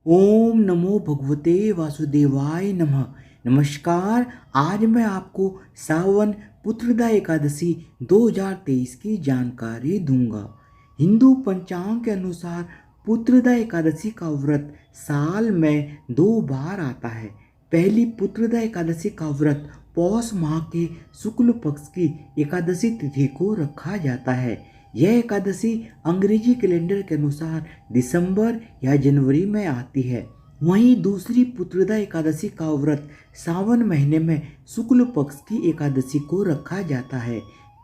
ओम नमो भगवते वासुदेवाय नमः। नमस्कार। आज मैं आपको सावन पुत्रदा एकादशी 2023 की जानकारी दूंगा। हिंदू पंचांग के अनुसार पुत्रदा एकादशी का व्रत साल में 2 बार आता है। पहली पुत्रदा एकादशी का व्रत पौष माह के शुक्ल पक्ष की एकादशी तिथि को रखा जाता है। यह एकादशी अंग्रेजी कैलेंडर के अनुसार दिसंबर या जनवरी में आती है। वहीं दूसरी पुत्रदा एकादशी का व्रत सावन महीने में शुक्ल पक्ष की एकादशी को रखा जाता है।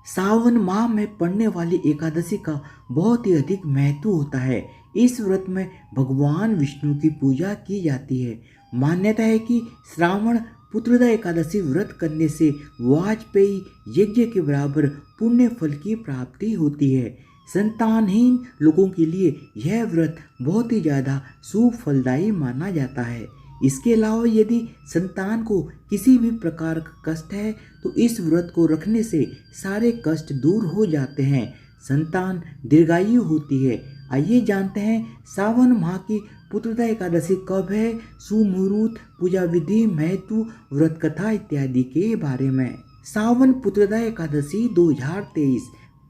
सावन माह में पड़ने वाली एकादशी का बहुत ही अधिक महत्व होता है। इस व्रत में भगवान विष्णु की पूजा की जाती है। मान्यता है कि श्रावण पुत्रदा एकादशी व्रत करने से वाजपेयी यज्ञ के बराबर पुण्य फल की प्राप्ति होती है। संतानहीन लोगों के लिए यह व्रत बहुत ही ज़्यादा शुभ फलदायी माना जाता है। इसके अलावा यदि संतान को किसी भी प्रकार का कष्ट है तो इस व्रत को रखने से सारे कष्ट दूर हो जाते हैं, संतान दीर्घायु होती है। आइए जानते हैं सावन माह की पुत्रदा एकादशी कब है, शुभ मुहूर्त, पूजा विधि, महत्व, व्रत कथा इत्यादि के बारे में। सावन पुत्रदा एकादशी 2023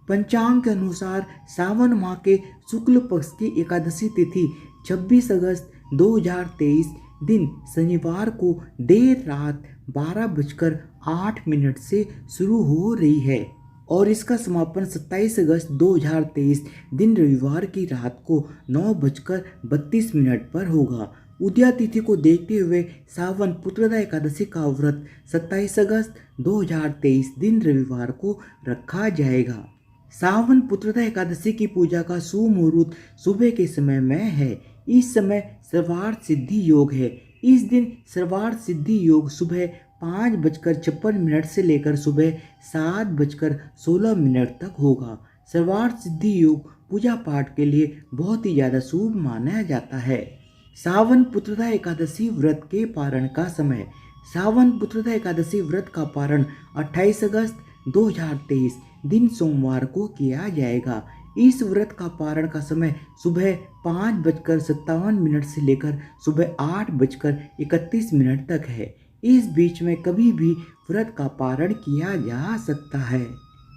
पंचांग के अनुसार सावन माह के शुक्ल पक्ष की एकादशी तिथि 26 अगस्त 2023 दिन शनिवार को देर रात 12:08 से शुरू हो रही है और इसका समापन 27 अगस्त 2023 दिन रविवार की रात को 9:32 पर होगा। उदया तिथि को देखते हुए सावन पुत्रदा एकादशी का व्रत 27 अगस्त 2023 दिन रविवार को रखा जाएगा। सावन पुत्रदा एकादशी की पूजा का शुभ मुहूर्त सुबह के समय में है। इस समय सर्वार्थ सिद्धि योग है। इस दिन सर्वार्थ सिद्धि योग सुबह 5:56 से लेकर सुबह 7:16 तक होगा। सर्वार्थ सिद्धि योग पूजा पाठ के लिए बहुत ही ज़्यादा शुभ माना जाता है। सावन पुत्रदा एकादशी व्रत के पारण का समय। सावन पुत्रदा एकादशी व्रत का पारण 28 अगस्त 2023 दिन सोमवार को किया जाएगा। इस व्रत का पारण का समय सुबह 5:57 से लेकर सुबह 8:31 तक है। इस बीच में कभी भी व्रत का पारण किया जा सकता है।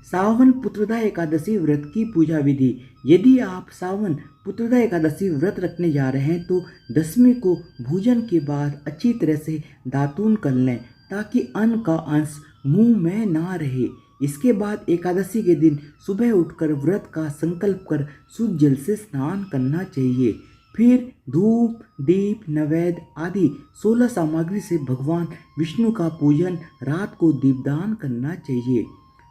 सावन पुत्रदा एकादशी व्रत की पूजा विधि। यदि आप सावन पुत्रदा एकादशी व्रत रखने जा रहे हैं तो दशमी को भोजन के बाद अच्छी तरह से दातून कर लें ताकि अन्न का अंश मुंह में ना रहे। इसके बाद एकादशी के दिन सुबह उठकर व्रत का संकल्प कर शुद्ध जल से स्नान करना चाहिए। फिर धूप, दीप, नैवेद्य आदि 16 सामग्री से भगवान विष्णु का पूजन रात को दीपदान करना चाहिए।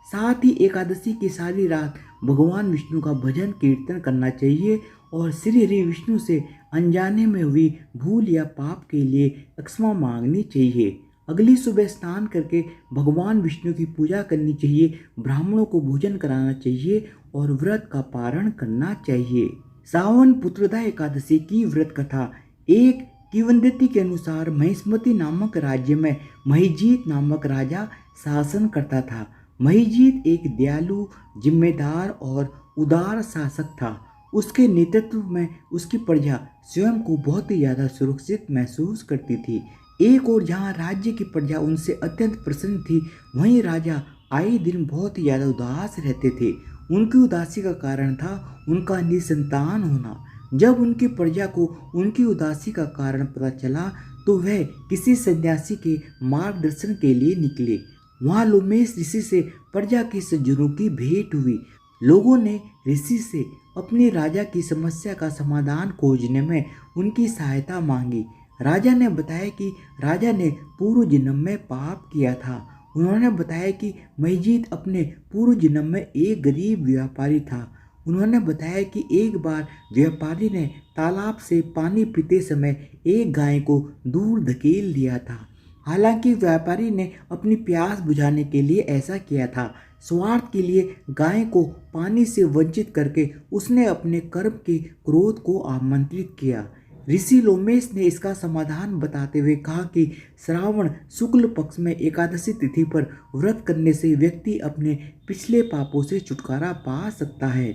साथ ही एकादशी की सारी रात भगवान विष्णु का भजन कीर्तन करना चाहिए और श्री हरि विष्णु से अनजाने में हुई भूल या पाप के लिए क्षमा मांगनी चाहिए। अगली सुबह स्नान करके भगवान विष्णु की पूजा करनी चाहिए, ब्राह्मणों को भोजन कराना चाहिए और व्रत का पारण करना चाहिए। सावन पुत्रदा एकादशी की व्रत कथा। एक किंवदंती के अनुसार महिष्मती नामक राज्य में महिजीत नामक राजा शासन करता था। महिजीत एक दयालु, जिम्मेदार और उदार शासक था। उसके नेतृत्व में उसकी प्रजा स्वयं को बहुत ही ज़्यादा सुरक्षित महसूस करती थी। एक और जहाँ राज्य की प्रजा उनसे अत्यंत प्रसन्न थी, वहीं राजा आए दिन बहुत ही ज़्यादा उदास रहते थे। उनकी उदासी का कारण था उनका निसंतान होना। जब उनकी प्रजा को उनकी उदासी का कारण पता चला तो वह किसी सन्यासी के मार्गदर्शन के लिए निकले। वहाँ लोमेश ऋषि से प्रजा के सज्जनों की भेंट हुई। लोगों ने ऋषि से अपनी राजा की समस्या का समाधान खोजने में उनकी सहायता मांगी। राजा ने बताया कि राजा ने पूर्व जन्म में पाप किया था। उन्होंने बताया कि महिजीत अपने पूर्व जन्म में एक गरीब व्यापारी था। उन्होंने बताया कि एक बार व्यापारी ने तालाब से पानी पीते समय एक गाय को दूर धकेल दिया था। हालांकि व्यापारी ने अपनी प्यास बुझाने के लिए ऐसा किया था। स्वार्थ के लिए गाय को पानी से वंचित करके उसने अपने कर्म के क्रोध को आमंत्रित किया। ऋषि लोमेश ने इसका समाधान बताते हुए कहा कि श्रावण शुक्ल पक्ष में एकादशी तिथि पर व्रत करने से व्यक्ति अपने पिछले पापों से छुटकारा पा सकता है।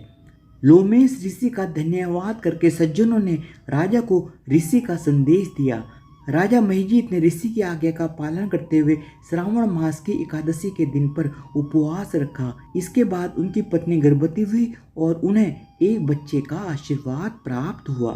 लोमेश ऋषि का धन्यवाद करके सज्जनों ने राजा को ऋषि का संदेश दिया। राजा महिजीत ने ऋषि की आज्ञा का पालन करते हुए श्रावण मास की एकादशी के दिन पर उपवास रखा। इसके बाद उनकी पत्नी गर्भवती हुई और उन्हें एक बच्चे का आशीर्वाद प्राप्त हुआ।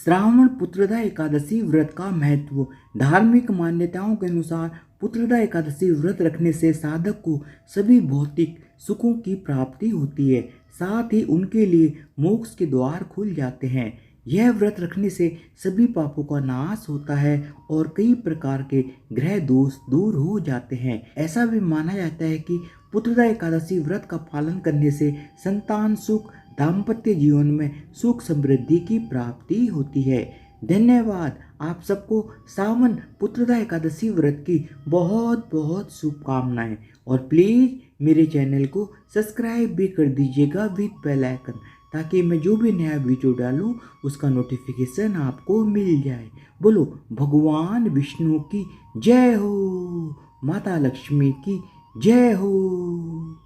श्रावण पुत्रदा एकादशी व्रत का महत्व। धार्मिक मान्यताओं के अनुसार पुत्रदा एकादशी व्रत रखने से साधक को सभी भौतिक सुखों की प्राप्ति होती है, साथ ही उनके लिए मोक्ष के द्वार खुल जाते हैं। यह व्रत रखने से सभी पापों का नाश होता है और कई प्रकार के ग्रह दोष दूर हो जाते हैं। ऐसा भी माना जाता है कि पुत्रदा एकादशी व्रत का पालन करने से संतान सुख, दाम्पत्य जीवन में सुख समृद्धि की प्राप्ति होती है। धन्यवाद। आप सबको सावन पुत्रदा एकादशी व्रत की बहुत बहुत शुभकामनाएं और प्लीज़ मेरे चैनल को सब्सक्राइब भी कर दीजिएगा विद बेल आइकन, ताकि मैं जो भी नया वीडियो डालूं उसका नोटिफिकेशन आपको मिल जाए। बोलो भगवान विष्णु की जय हो, माता लक्ष्मी की जय हो।